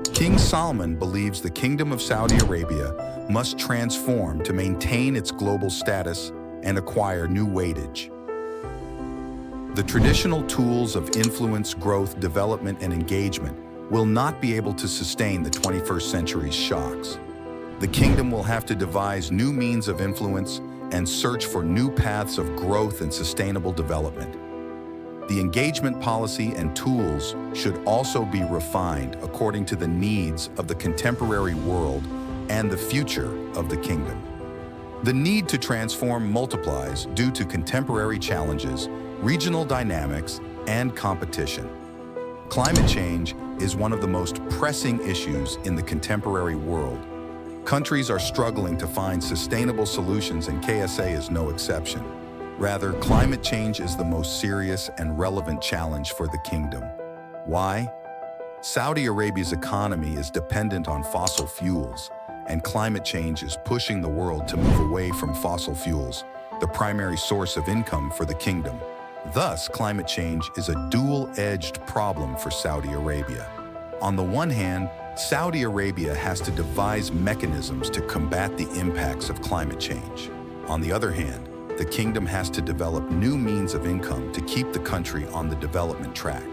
King Salman believes the Kingdom of Saudi Arabia must transform to maintain its global status and acquire new weightage. The traditional tools of influence, growth, development, and engagement will not be able to sustain the 21st century's shocks. The kingdom will have to devise new means of influence and search for new paths of growth and sustainable development. The engagement policy and tools should also be refined according to the needs of the contemporary world and the future of the kingdom. The need to transform multiplies due to contemporary challenges, regional dynamics, and competition. Climate change is one of the most pressing issues in the contemporary world. Countries are struggling to find sustainable solutions, and KSA is no exception. Rather, climate change is the most serious and relevant challenge for the kingdom. Why? Saudi Arabia's economy is dependent on fossil fuels, and climate change is pushing the world to move away from fossil fuels, the primary source of income for the kingdom. Thus, climate change is a dual-edged problem for Saudi Arabia. On the one hand, Saudi Arabia has to devise mechanisms to combat the impacts of climate change. On the other hand, the kingdom has to develop new means of income to keep the country on the development track.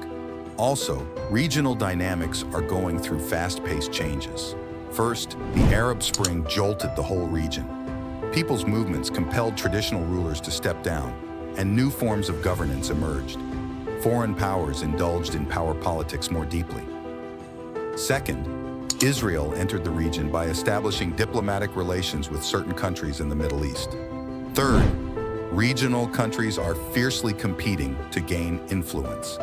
Also, regional dynamics are going through fast-paced changes. First, the Arab Spring jolted the whole region. People's movements compelled traditional rulers to step down, and new forms of governance emerged. Foreign powers indulged in power politics more deeply. Second, Israel entered the region by establishing diplomatic relations with certain countries in the Middle East. Third, regional countries are fiercely competing to gain influence.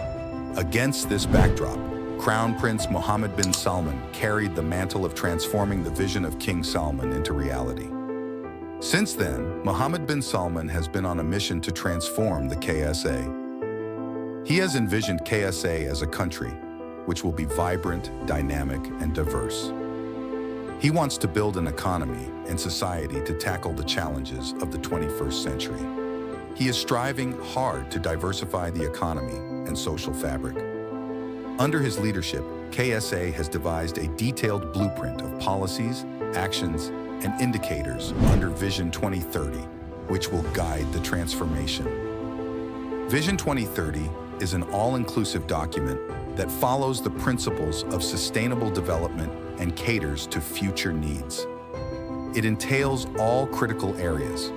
Against this backdrop, Crown Prince Mohammed bin Salman carried the mantle of transforming the vision of King Salman into reality. Since then, Mohammed bin Salman has been on a mission to transform the KSA. He has envisioned KSA as a country which will be vibrant, dynamic, and diverse. He wants to build an economy and society to tackle the challenges of the 21st century. He is striving hard to diversify the economy and social fabric. Under his leadership, KSA has devised a detailed blueprint of policies, actions, and indicators under Vision 2030, which will guide the transformation. Vision 2030 is an all-inclusive document that follows the principles of sustainable development and caters to future needs. It entails all critical areas.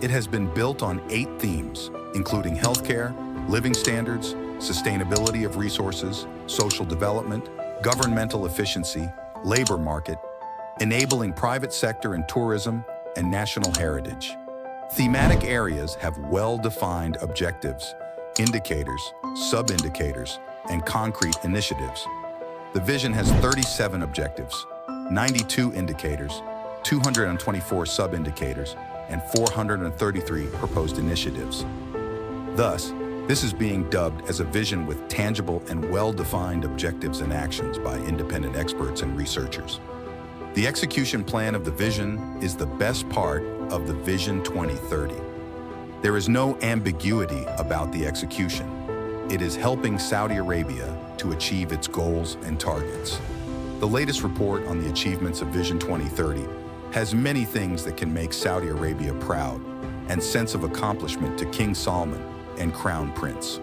It has been built on 8 themes, including healthcare, living standards, sustainability of resources, social development, governmental efficiency, labor market, enabling private sector and tourism, and national heritage. Thematic areas have well-defined objectives, indicators, sub-indicators, and concrete initiatives. The vision has 37 objectives, 92 indicators, 224 sub-indicators, and 433 proposed initiatives. Thus, this is being dubbed as a vision with tangible and well-defined objectives and actions by independent experts and researchers. The execution plan of the vision is the best part of the Vision 2030. There is no ambiguity about the execution. It is helping Saudi Arabia to achieve its goals and targets. The latest report on the achievements of Vision 2030 has many things that can make Saudi Arabia proud and sense of accomplishment to King Salman and Crown Prince.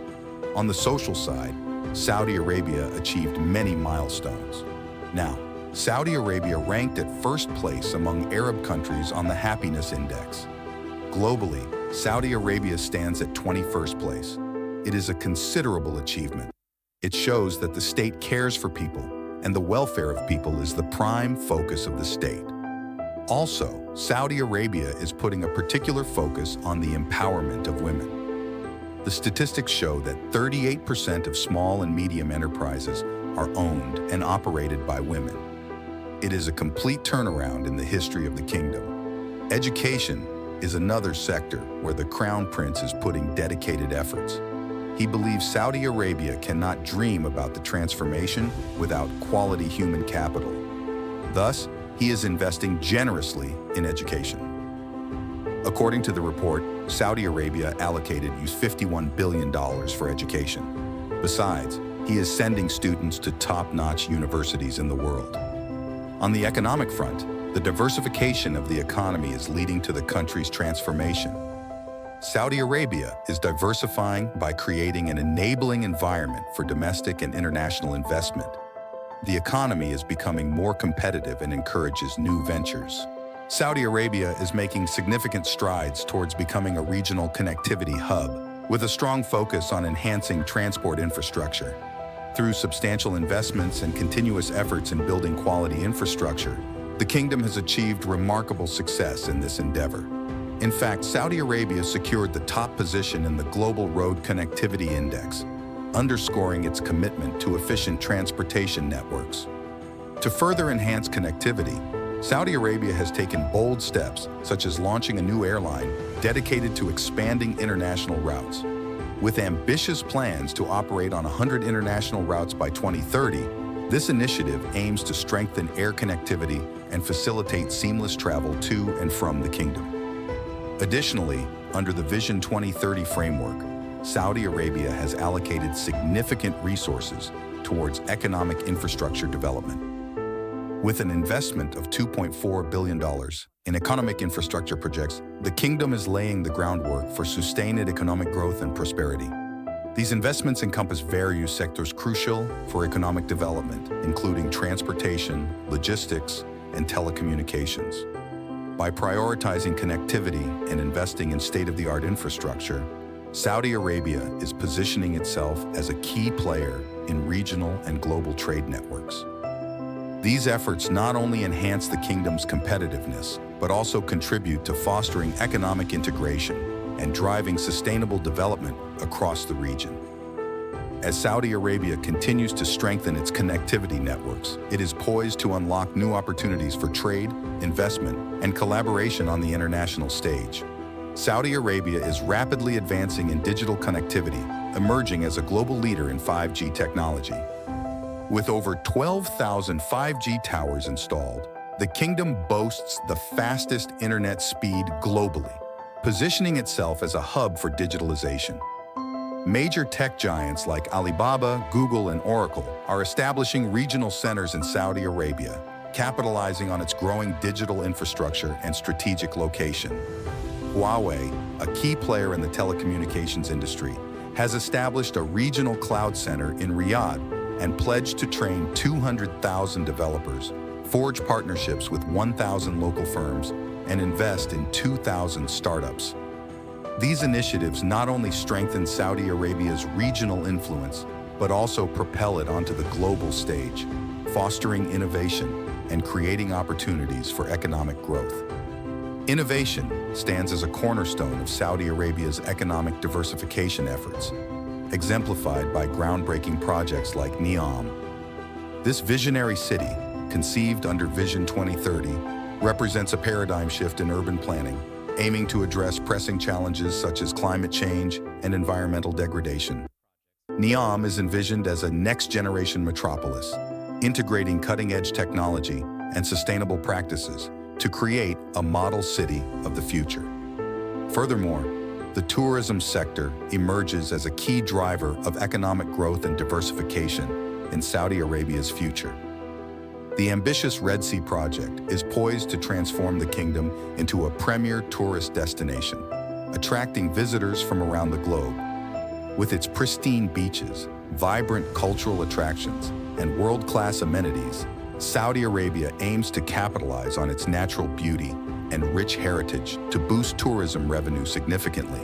On the social side, Saudi Arabia achieved many milestones. Now, Saudi Arabia ranked at first place among Arab countries on the Happiness Index. Globally, Saudi Arabia stands at 21st place. It is a considerable achievement. It shows that the state cares for people, and the welfare of people is the prime focus of the state. Also, Saudi Arabia is putting a particular focus on the empowerment of women. The statistics show that 38% of small and medium enterprises are owned and operated by women. It is a complete turnaround in the history of the kingdom. Education is another sector where the Crown Prince is putting dedicated efforts. He believes Saudi Arabia cannot dream about the transformation without quality human capital. Thus, he is investing generously in education. According to the report, Saudi Arabia allocated $51 billion for education. Besides, he is sending students to top-notch universities in the world. On the economic front, the diversification of the economy is leading to the country's transformation. Saudi Arabia is diversifying by creating an enabling environment for domestic and international investment. The economy is becoming more competitive and encourages new ventures. Saudi Arabia is making significant strides towards becoming a regional connectivity hub, with a strong focus on enhancing transport infrastructure. Through substantial investments and continuous efforts in building quality infrastructure, the kingdom has achieved remarkable success in this endeavor. In fact, Saudi Arabia secured the top position in the Global Road Connectivity Index, underscoring its commitment to efficient transportation networks. To further enhance connectivity, Saudi Arabia has taken bold steps, such as launching a new airline dedicated to expanding international routes. With ambitious plans to operate on 100 international routes by 2030, this initiative aims to strengthen air connectivity and facilitate seamless travel to and from the kingdom. Additionally, under the Vision 2030 framework, Saudi Arabia has allocated significant resources towards economic infrastructure development. With an investment of $2.4 billion in economic infrastructure projects, the kingdom is laying the groundwork for sustained economic growth and prosperity. These investments encompass various sectors crucial for economic development, including transportation, logistics, and telecommunications. By prioritizing connectivity and investing in state-of-the-art infrastructure, Saudi Arabia is positioning itself as a key player in regional and global trade networks. These efforts not only enhance the kingdom's competitiveness, but also contribute to fostering economic integration and driving sustainable development across the region. As Saudi Arabia continues to strengthen its connectivity networks, it is poised to unlock new opportunities for trade, investment, and collaboration on the international stage. Saudi Arabia is rapidly advancing in digital connectivity, emerging as a global leader in 5G technology. With over 12,000 5G towers installed, the kingdom boasts the fastest internet speed globally, positioning itself as a hub for digitalization. Major tech giants like Alibaba, Google, and Oracle are establishing regional centers in Saudi Arabia, capitalizing on its growing digital infrastructure and strategic location. Huawei, a key player in the telecommunications industry, has established a regional cloud center in Riyadh and pledged to train 200,000 developers, forge partnerships with 1,000 local firms, and invest in 2,000 startups. These initiatives not only strengthen Saudi Arabia's regional influence, but also propel it onto the global stage, fostering innovation and creating opportunities for economic growth. Innovation stands as a cornerstone of Saudi Arabia's economic diversification efforts, exemplified by groundbreaking projects like NEOM. This visionary city, conceived under Vision 2030, represents a paradigm shift in urban planning, aiming to address pressing challenges such as climate change and environmental degradation. NEOM is envisioned as a next-generation metropolis, integrating cutting-edge technology and sustainable practices to create a model city of the future. Furthermore, the tourism sector emerges as a key driver of economic growth and diversification in Saudi Arabia's future. The ambitious Red Sea project is poised to transform the kingdom into a premier tourist destination, attracting visitors from around the globe. With its pristine beaches, vibrant cultural attractions, and world-class amenities, Saudi Arabia aims to capitalize on its natural beauty and rich heritage to boost tourism revenue significantly.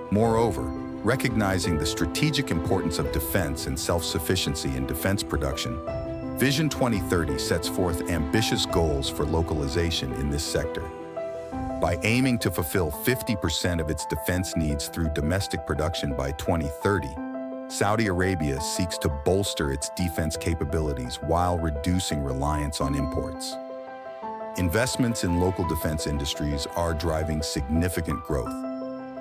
Moreover, recognizing the strategic importance of defense and self-sufficiency in defense production, Vision 2030 sets forth ambitious goals for localization in this sector. By aiming to fulfill 50% of its defense needs through domestic production by 2030, Saudi Arabia seeks to bolster its defense capabilities while reducing reliance on imports. Investments in local defense industries are driving significant growth,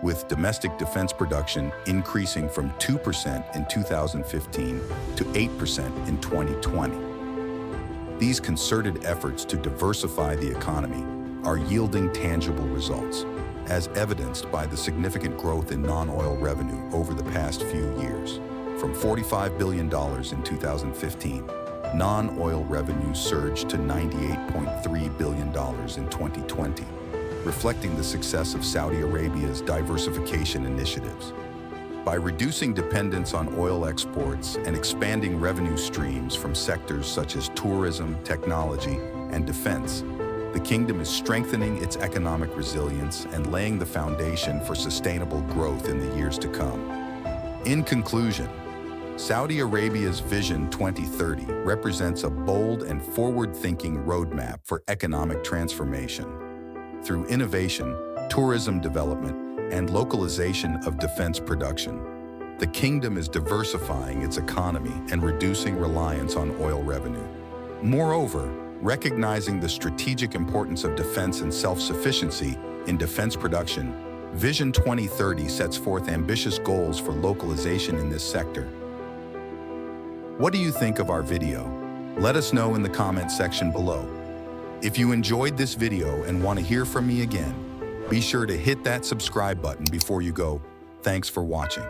with domestic defense production increasing from 2% in 2015 to 8% in 2020. These concerted efforts to diversify the economy are yielding tangible results, as evidenced by the significant growth in non-oil revenue over the past few years. from $45 billion in 2015. Non-oil revenues surged to $98.3 billion in 2020, reflecting the success of Saudi Arabia's diversification initiatives. By reducing dependence on oil exports and expanding revenue streams from sectors such as tourism, technology, and defense, the kingdom is strengthening its economic resilience and laying the foundation for sustainable growth in the years to come. In conclusion, Saudi Arabia's Vision 2030 represents a bold and forward-thinking roadmap for economic transformation. Through innovation, tourism development, and localization of defense production, the kingdom is diversifying its economy and reducing reliance on oil revenue. Moreover, recognizing the strategic importance of defense and self-sufficiency in defense production, Vision 2030 sets forth ambitious goals for localization in this sector. What do you think of our video? Let us know in the comment section below. If you enjoyed this video and want to hear from me again, be sure to hit that subscribe button before you go. Thanks for watching.